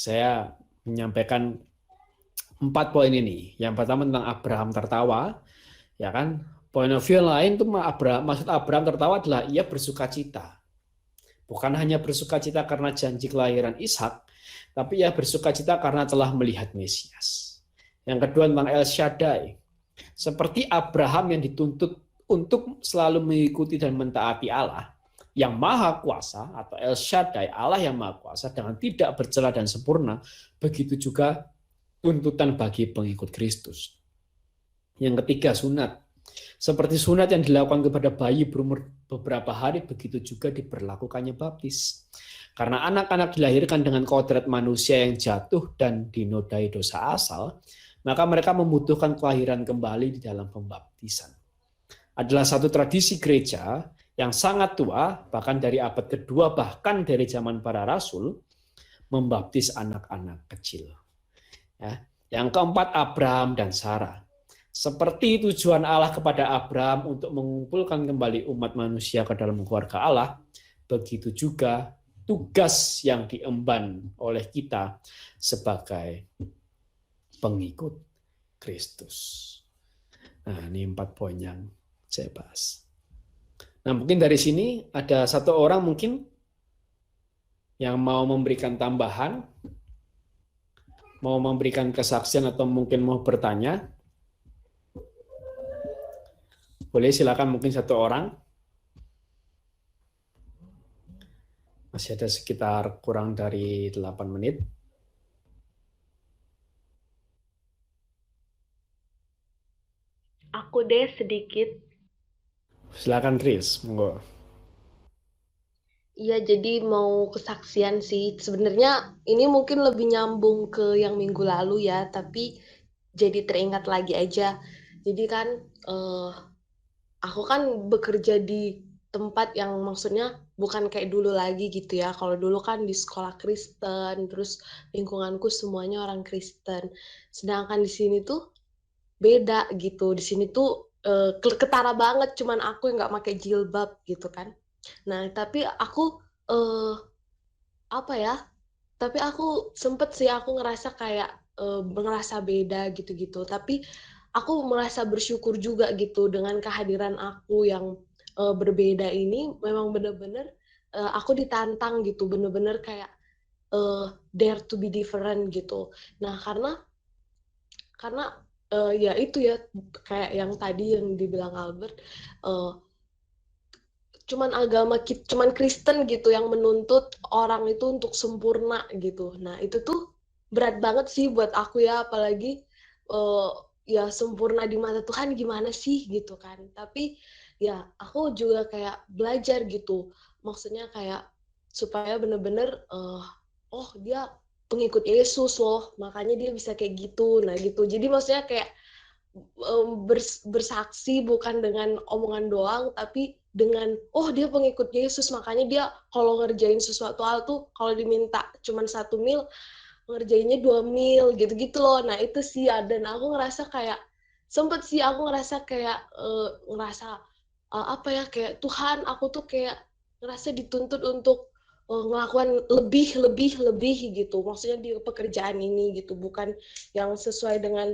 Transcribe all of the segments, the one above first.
saya menyampaikan 4 poin ini. Yang pertama tentang Abraham tertawa, ya kan? Point of view lain itu maksud Abraham tertawa adalah ia bersukacita. Bukan hanya bersukacita karena janji kelahiran Ishak, tapi ia bersukacita karena telah melihat Mesias. Yang kedua tentang El Shaddai. Seperti Abraham yang dituntut untuk selalu mengikuti dan mentaati Allah yang maha kuasa atau El Shaddai, Allah yang maha kuasa dengan tidak bercela dan sempurna, begitu juga tuntutan bagi pengikut Kristus. Yang ketiga, sunat. Seperti sunat yang dilakukan kepada bayi berumur beberapa hari, begitu juga diberlakukannya baptis. Karena anak-anak dilahirkan dengan kodrat manusia yang jatuh dan dinodai dosa asal, maka mereka membutuhkan kelahiran kembali di dalam pembaptisan. Adalah satu tradisi gereja yang sangat tua, bahkan dari abad kedua, bahkan dari zaman para rasul, membaptis anak-anak kecil. Ya. Yang keempat, Abraham dan Sarah. Seperti tujuan Allah kepada Abraham untuk mengumpulkan kembali umat manusia ke dalam keluarga Allah, begitu juga tugas yang diemban oleh kita sebagai pengikut Kristus. Nah, ini 4 poin yang saya bahas. Nah, mungkin dari sini ada satu orang mungkin yang mau memberikan tambahan, mau memberikan kesaksian atau mungkin mau bertanya. Boleh, silakan mungkin satu orang. Masih ada sekitar kurang dari 8 menit. Aku deh sedikit. Silakan Tris, monggo. Iya, jadi mau kesaksian sih. Sebenarnya ini mungkin lebih nyambung ke yang minggu lalu ya, tapi jadi teringat lagi aja. Jadi kan aku kan bekerja di tempat yang maksudnya bukan kayak dulu lagi gitu ya. Kalau dulu kan di sekolah Kristen, terus lingkunganku semuanya orang Kristen. Sedangkan di sini tuh beda gitu. Di sini tuh ketara banget, cuman aku yang nggak pakai jilbab gitu kan. Nah, tapi aku apa ya? Tapi aku sempet sih aku ngerasa kayak ngerasa beda gitu-gitu. Tapi aku merasa bersyukur juga gitu dengan kehadiran aku yang berbeda ini. Memang bener-bener aku ditantang gitu, bener-bener kayak dare to be different gitu. Nah, karena ya itu ya kayak yang tadi yang dibilang Albert, cuman Kristen gitu yang menuntut orang itu untuk sempurna gitu. Nah, itu tuh berat banget sih buat aku ya, apalagi ya sempurna di mata Tuhan gimana sih gitu kan. Tapi ya aku juga kayak belajar gitu. Maksudnya kayak supaya bener-bener oh dia pengikut Yesus loh, makanya dia bisa kayak gitu. Nah, gitu. Jadi maksudnya kayak bersaksi bukan dengan omongan doang, tapi dengan oh dia pengikut Yesus, makanya dia kalau ngerjain sesuatu hal tuh kalau diminta cuman 1 mil ngerjainnya 2 mil gitu-gitu loh. Nah itu sih dan aku ngerasa kayak sempet sih aku ngerasa kayak ngerasa apa ya kayak Tuhan aku tuh kayak ngerasa dituntut untuk ngelakukan lebih gitu, maksudnya di pekerjaan ini gitu, bukan yang sesuai dengan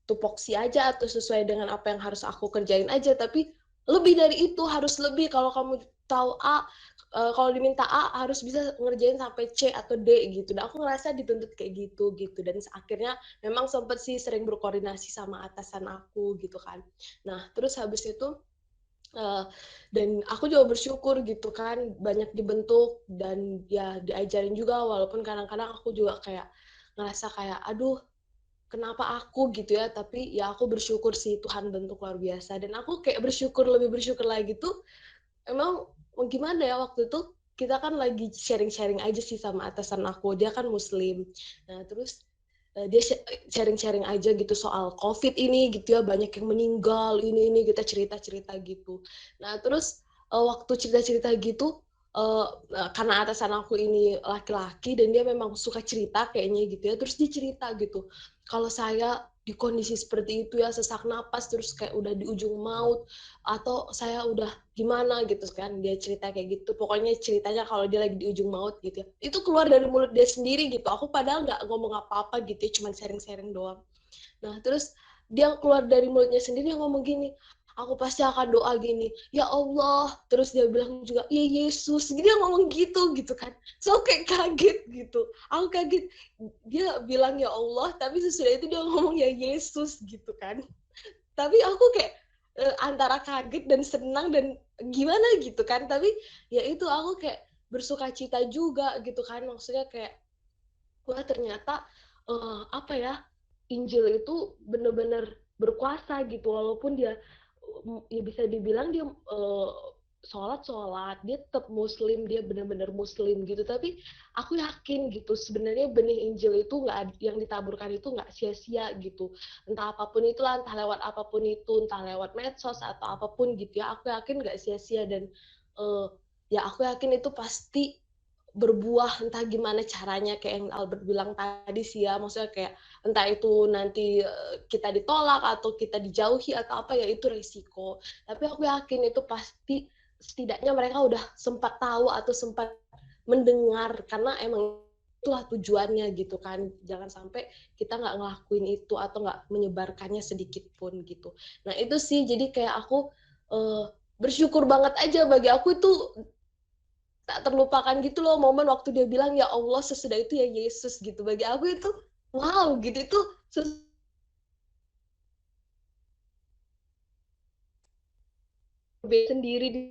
tupoksi aja atau sesuai dengan apa yang harus aku kerjain aja, tapi lebih dari itu, harus lebih. Kalau kamu tahu A, kalau diminta A harus bisa ngerjain sampai C atau D gitu. Dan aku ngerasa dituntut kayak gitu. Dan akhirnya memang sempat sih sering berkoordinasi sama atasan aku gitu kan. Nah, terus habis itu dan aku juga bersyukur gitu kan, banyak dibentuk dan ya diajarin juga, walaupun kadang-kadang aku juga kayak ngerasa kayak aduh kenapa aku gitu ya, tapi ya aku bersyukur sih Tuhan bentuk luar biasa. Dan aku kayak lebih bersyukur lagi tuh emang gimana ya, waktu itu kita kan lagi sharing-sharing aja sih sama atasan aku, dia kan muslim. Nah terus dia sharing-sharing aja gitu soal COVID ini gitu ya, banyak yang meninggal, ini kita cerita-cerita gitu. Nah terus waktu cerita-cerita gitu karena atasan aku ini laki-laki dan dia memang suka cerita kayaknya gitu ya, terus dia cerita gitu, kalau saya di kondisi seperti itu ya, sesak napas terus kayak udah di ujung maut atau saya udah gimana gitu kan, dia cerita kayak gitu, pokoknya ceritanya kalau dia lagi di ujung maut gitu ya, itu keluar dari mulut dia sendiri gitu, aku padahal nggak ngomong apa-apa gitu ya, cuma sharing-sharing doang. Nah, terus dia keluar dari mulutnya sendiri yang ngomong gini, aku pasti akan doa gini, ya Allah. Terus dia bilang juga, ya Yesus. Dia ngomong gitu kan. So kayak kaget gitu. Aku kaget. Dia bilang ya Allah, tapi sesudah itu dia ngomong ya Yesus gitu kan. Tapi aku kayak antara kaget dan senang dan gimana gitu kan. Tapi ya itu aku kayak bersuka cita juga gitu kan. Maksudnya kayak, wah ternyata apa ya, Injil itu benar-benar berkuasa gitu, walaupun dia ya bisa dibilang dia sholat, dia tetap muslim, dia benar-benar muslim gitu, tapi aku yakin gitu sebenarnya benih Injil itu nggak, yang ditaburkan itu nggak sia-sia gitu, entah apapun itulah, entah lewat apapun itu, entah lewat medsos atau apapun gitu ya, aku yakin nggak sia-sia. Dan ya aku yakin itu pasti berbuah, entah gimana caranya, kayak yang Albert bilang tadi sih ya, maksudnya kayak entah itu nanti kita ditolak atau kita dijauhi atau apa, ya itu resiko, tapi aku yakin itu pasti setidaknya mereka udah sempat tahu atau sempat mendengar, karena emang itulah tujuannya gitu kan, jangan sampai kita nggak ngelakuin itu atau nggak menyebarkannya sedikit pun gitu. Nah itu sih, jadi kayak aku bersyukur banget aja, bagi aku itu tak terlupakan gitu loh momen waktu dia bilang ya Allah, sesudah itu ya Yesus gitu. Bagi aku itu wow gitu, itu sendiri di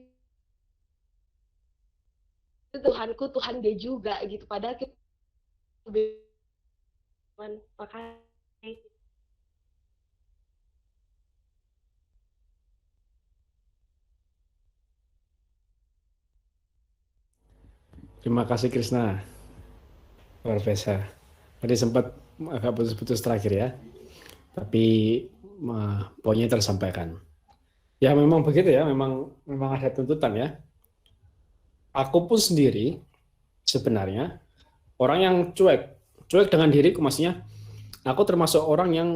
Tuhanku, Tuhan dia juga gitu. Padahal kita makasih. Terima kasih Krisna, luar biasa. Tadi sempat agak putus-putus terakhir ya, tapi poinnya tersampaikan. Ya memang begitu ya, memang ada tuntutan ya. Aku pun sendiri sebenarnya orang yang cuek dengan diriku, maksudnya aku termasuk orang yang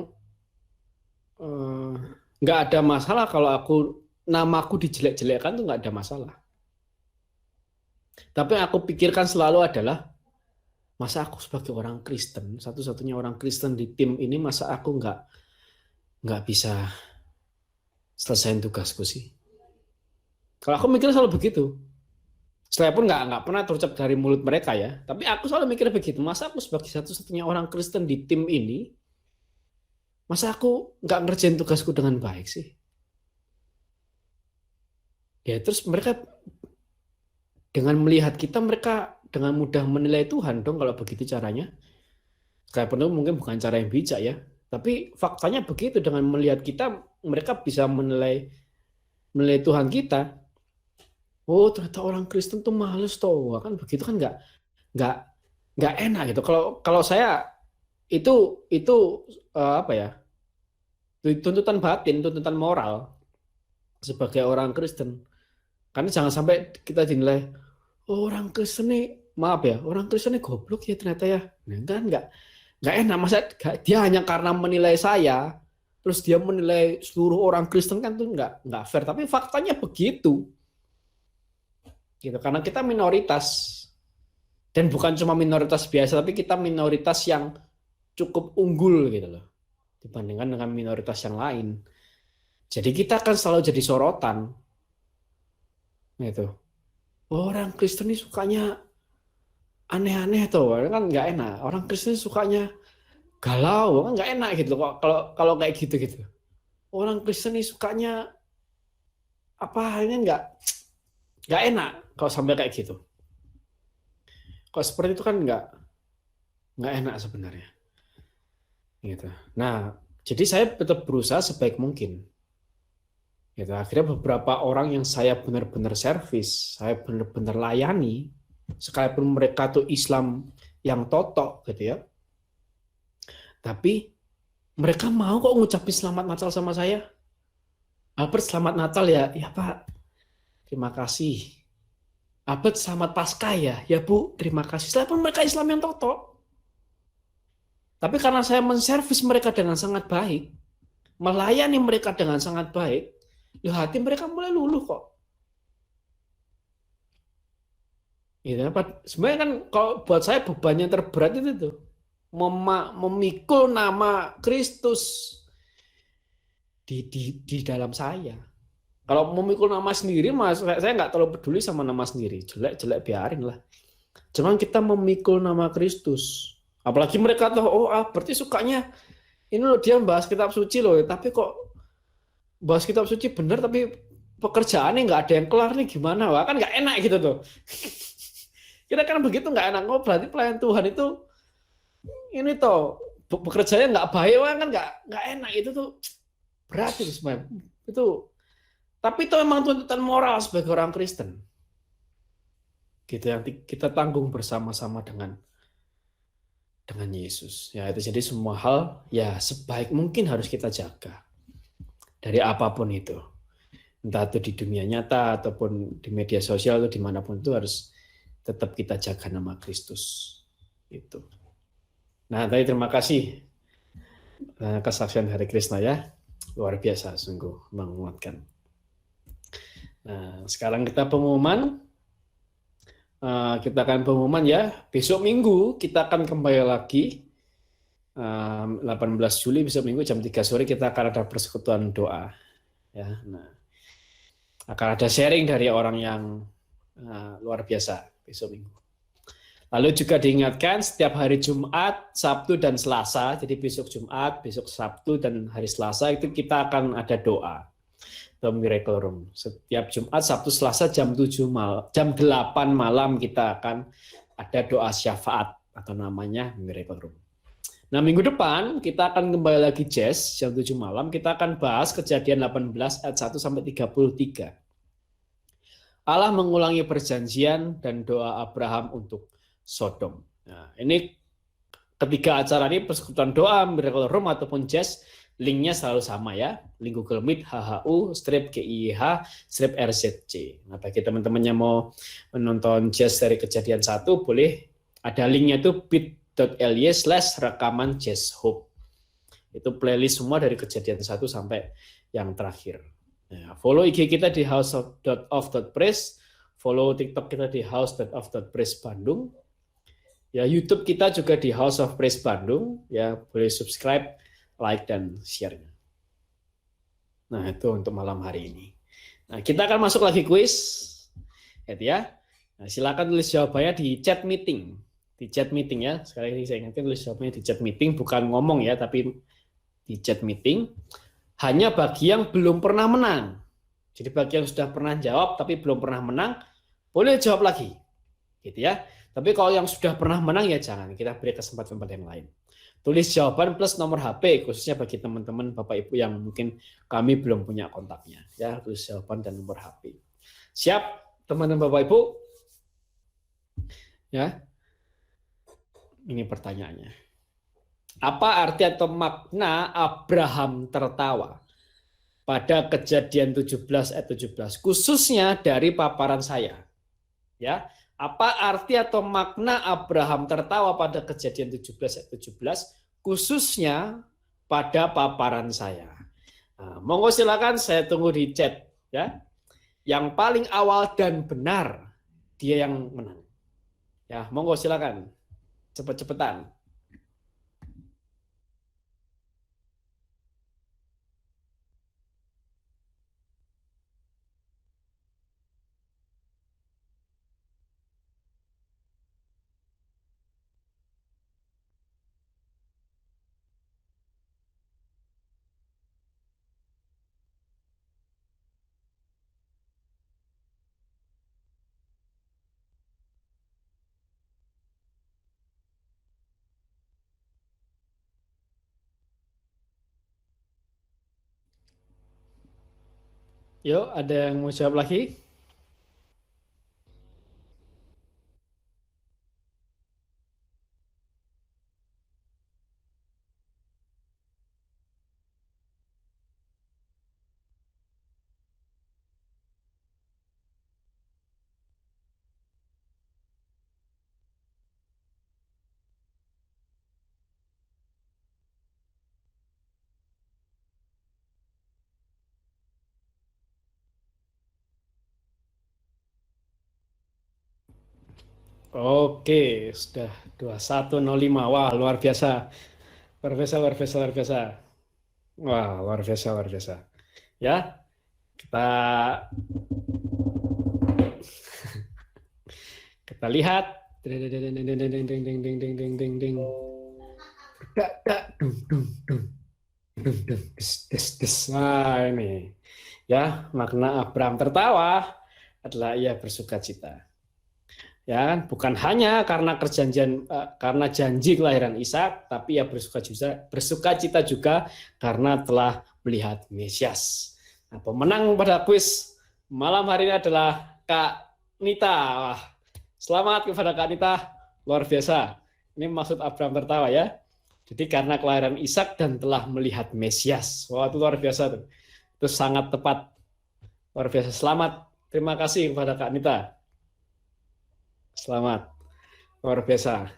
nggak ada masalah kalau namaku dijelek-jelekkan, tuh nggak ada masalah. Tapi yang aku pikirkan selalu adalah, masa aku sebagai orang Kristen, satu-satunya orang Kristen di tim ini, masa aku nggak bisa selesaiin tugasku sih. Kalau aku mikir selalu begitu. Setelah pun nggak pernah terucap dari mulut mereka ya, tapi aku selalu mikir begitu. Masa aku sebagai satu-satunya orang Kristen di tim ini, masa aku nggak ngerjain tugasku dengan baik sih? Ya terus mereka dengan melihat kita, mereka dengan mudah menilai Tuhan dong kalau begitu caranya. Sekalipun itu mungkin bukan cara yang bijak ya, tapi faktanya begitu. Dengan melihat kita, mereka bisa menilai Tuhan kita. Oh ternyata orang Kristen tuh males toh, kan begitu kan, nggak nggak enak gitu. Kalau saya itu apa ya, tuntutan batin, tuntutan moral sebagai orang Kristen. Karena jangan sampai kita dinilai, oh, orang Kristen nih, maaf ya, orang Kristen nih goblok ya ternyata ya. Nah, kan nggak enak, masa dia hanya karena menilai saya, terus dia menilai seluruh orang Kristen, kan tuh nggak fair. Tapi faktanya begitu, gitu. Karena kita minoritas, dan bukan cuma minoritas biasa, tapi kita minoritas yang cukup unggul gitu loh, dibandingkan dengan minoritas yang lain. Jadi kita akan selalu jadi sorotan, gitu. Orang Kristen ini sukanya aneh-aneh tuh, kan nggak enak. Orang Kristen sukanya galau, kan nggak enak gitu. Kalau kayak gitu. Orang Kristen ini sukanya apa, ini nggak enak kalau sampai kayak gitu. Kalau seperti itu kan nggak enak sebenarnya. Gitu. Nah, jadi saya tetap berusaha sebaik mungkin. Gitu. Akhirnya beberapa orang yang saya benar-benar servis, saya benar-benar layani, sekalipun mereka tuh Islam yang totok gitu ya, tapi mereka mau kok ngucapin selamat Natal sama saya. Albert, selamat Natal ya. Ya Pak, terima kasih. Abad selamat Paskah ya. Ya Bu, terima kasih. Setelah pun mereka Islam yang toto. Tapi karena saya menservis mereka dengan sangat baik, melayani mereka dengan sangat baik, ya hati mereka mulai luluh kok. Gitu. Sebenarnya kan kalau buat saya beban yang terberat itu tuh memikul nama Kristus di dalam saya. Kalau memikul nama sendiri, mas, saya nggak terlalu peduli sama nama sendiri. Jelek-jelek biarin lah. Cuman kita memikul nama Kristus. Apalagi mereka tahu, oh berarti sukanya ini loh dia bahas kitab suci loh. Tapi kok bahas kitab suci bener, tapi pekerjaannya nggak ada yang kelar nih gimana? Wah, kan nggak enak gitu tuh. Kita kan begitu nggak enak. Oh berarti pelayan Tuhan itu ini toh bekerjanya nggak baik, wah kan nggak enak itu tuh berat itu sebenarnya. Itu tapi itu memang tuntutan moral sebagai orang Kristen. Gitu yang kita tanggung bersama-sama dengan Yesus. Ya itu jadi semua hal ya sebaik mungkin harus kita jaga dari apapun itu. Entah itu di dunia nyata ataupun di media sosial atau dimanapun itu harus tetap kita jaga nama Kristus. Itu. Nah, tadi terima kasih kesaksian Hari Krishna ya. Luar biasa sungguh menguatkan. Nah, sekarang kita pengumuman. Kita akan pengumuman ya. Besok Minggu kita akan kembali lagi 18 Juli besok Minggu jam 3 sore kita akan ada persekutuan doa. Ya, nah, akan ada sharing dari orang yang luar biasa besok Minggu. Lalu juga diingatkan setiap hari Jumat, Sabtu, dan Selasa, jadi besok Jumat, besok Sabtu, dan hari Selasa itu kita akan ada doa. The Miracle Room. Setiap Jumat, Sabtu, Selasa jam 8 malam kita akan ada doa syafaat atau namanya Miracle Room. Nah, minggu depan kita akan kembali lagi jazz jam 7 malam. Kita akan bahas Kejadian 18 ayat 1 sampai 33. Allah mengulangi perjanjian dan doa Abraham untuk Sodom. Nah, ini ketiga acara ini persekutuan doa, Miracle Room ataupun jazz, linknya selalu sama ya. Link Google Meet HHU/GIH/RZC. Nah, bagi teman-teman yang mau menonton jazz dari Kejadian 1 boleh ada linknya itu bit.ly/rekaman jazz hope. Itu playlist semua dari Kejadian 1 sampai yang terakhir. Nah, follow IG kita di house.of.praise, follow TikTok kita di house.of.praise Bandung. Ya, YouTube kita juga di House of Praise Bandung. Ya, boleh subscribe, like, dan share-nya. Nah, itu untuk malam hari ini. Nah, kita akan masuk lagi kuis. Ya. Nah, silakan tulis jawabannya di chat meeting. Di chat meeting ya. Sekali lagi saya ingatkan tulis jawabannya di chat meeting, bukan ngomong ya, tapi di chat meeting. Hanya bagi yang belum pernah menang. Jadi bagi yang sudah pernah jawab tapi belum pernah menang, boleh jawab lagi. Gitu ya. Tapi kalau yang sudah pernah menang ya jangan, kita beri kesempatan pada yang lain. Tulis jawaban plus nomor HP, khususnya bagi teman-teman Bapak Ibu yang mungkin kami belum punya kontaknya. Ya, tulis jawaban dan nomor HP. Siap, teman-teman Bapak Ibu? Ya. Ini pertanyaannya. Apa arti atau makna Abraham tertawa pada Kejadian 17 ayat 17, khususnya dari paparan saya? Ya. Apa arti atau makna Abraham tertawa pada Kejadian 17 ayat 17, khususnya pada paparan saya? Nah, monggo silakan, saya tunggu di chat ya. Yang paling awal dan benar dia yang menang. Ya, monggo silakan. Cepet-cepetan. Yuk, ada yang mau jawab lagi? Oke, sudah 21.05. Wah, luar biasa. Luar biasa, luar biasa, luar biasa. Wah, luar biasa, luar biasa. Ya, kita kita lihat. Ding, ding, ding, ding, ding, ding, ding, ding, ding, ding, ding, ding, ding. Dak, dak, dung, dung, dung. Dung, dung, des, des, des. Nah, ini. Ya, makna Abraham tertawa adalah ia bersuka cita. Ya kan, bukan hanya karena karena janji kelahiran Ishak, tapi ia bersuka cita juga karena telah melihat Mesias. Nah, pemenang pada kuis malam hari ini adalah Kak Nita. Wah, selamat kepada Kak Nita, luar biasa. Ini maksud Abraham tertawa ya. Jadi karena kelahiran Ishak dan telah melihat Mesias. Wah, itu luar biasa tuh. Itu sangat tepat. Luar biasa. Selamat. Terima kasih kepada Kak Nita. Selamat, luar biasa.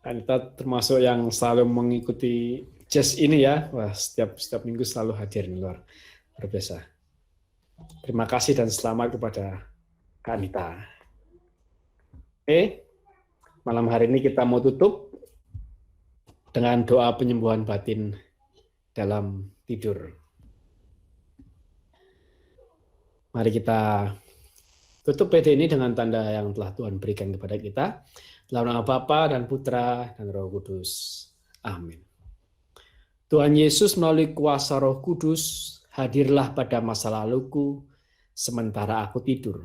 Kita termasuk yang selalu mengikuti jazz ini ya. Wah, setiap minggu selalu hadir, luar biasa. Terima kasih dan selamat kepada Kak Anita. Oke, malam hari ini kita mau tutup dengan doa penyembuhan batin dalam tidur. Mari kita tutup PD ini dengan tanda yang telah Tuhan berikan kepada kita. Dalam nama Bapa dan Putra dan Roh Kudus. Amin. Tuhan Yesus melalui kuasa Roh Kudus, hadirlah pada masa laluku, sementara aku tidur.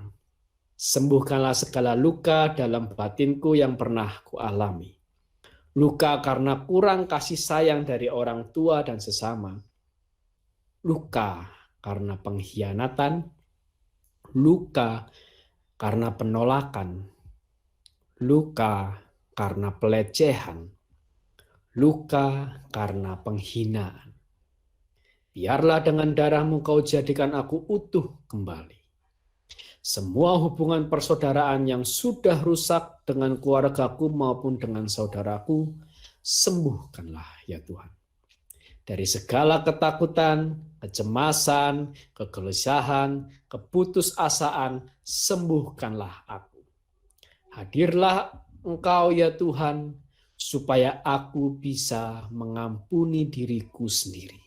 Sembuhkanlah segala luka dalam batinku yang pernah kualami. Luka karena kurang kasih sayang dari orang tua dan sesama. Luka karena pengkhianatan. Luka karena penolakan, luka karena pelecehan, luka karena penghinaan. Biarlah dengan darah-Mu Kau jadikan aku utuh kembali. Semua hubungan persaudaraan yang sudah rusak dengan keluargaku maupun dengan saudaraku, sembuhkanlah ya Tuhan. Dari segala ketakutan, kecemasan, kegelisahan, keputusasaan, sembuhkanlah aku. Hadirlah Engkau ya Tuhan, supaya aku bisa mengampuni diriku sendiri.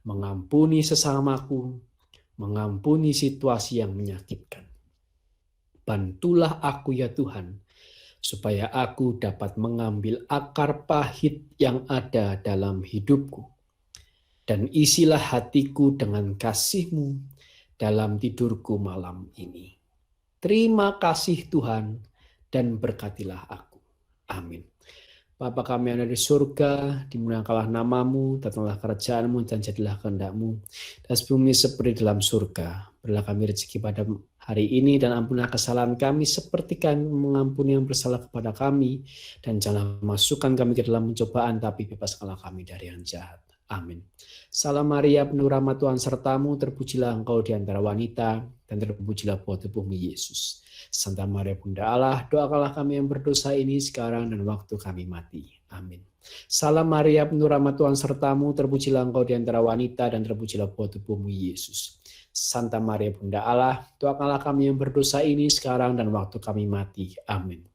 Mengampuni sesamaku, mengampuni situasi yang menyakitkan. Bantulah aku ya Tuhan, supaya aku dapat mengambil akar pahit yang ada dalam hidupku. Dan isilah hatiku dengan kasih-Mu dalam tidurku malam ini. Terima kasih Tuhan, dan berkatilah aku. Amin. Bapa kami yang ada di surga, dimuliakanlah nama-Mu, datanglah kerajaan-Mu, dan jadilah kehendak-Mu. Dan sebumi seperti dalam surga. Berilah kami rezeki pada hari ini, dan ampunilah kesalahan kami seperti kami mengampuni yang bersalah kepada kami. Dan janganlah masukkan kami ke dalam pencobaan, tapi bebaskanlah kami dari yang jahat. Amin. Salam Maria, penuh rahmat Tuhan sertamu, terpujilah engkau di antara wanita, dan terpujilah buah tubuhmu Yesus. Santa Maria Bunda Allah, doakanlah kami yang berdosa ini sekarang dan waktu kami mati. Amin. Salam Maria, penuh rahmat Tuhan sertamu, terpujilah engkau di antara wanita, dan terpujilah buah tubuhmu Yesus. Santa Maria Bunda Allah, doakanlah kami yang berdosa ini sekarang dan waktu kami mati. Amin.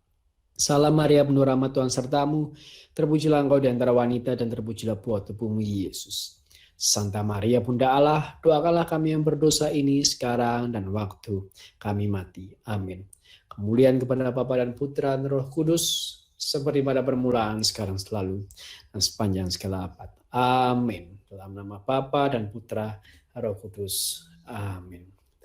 Salam Maria, penuh rahmat Tuhan sertamu, terpujilah engkau di antara wanita, dan terpujilah buah tubuhmu Yesus. Santa Maria Bunda Allah, doakanlah kami yang berdosa ini sekarang dan waktu kami mati. Amin. Kemuliaan kepada Bapa dan Putra dan Roh Kudus, seperti pada permulaan, sekarang, selalu, dan sepanjang segala abad. Amin. Dalam nama Bapa dan Putra, Roh Kudus. Amin.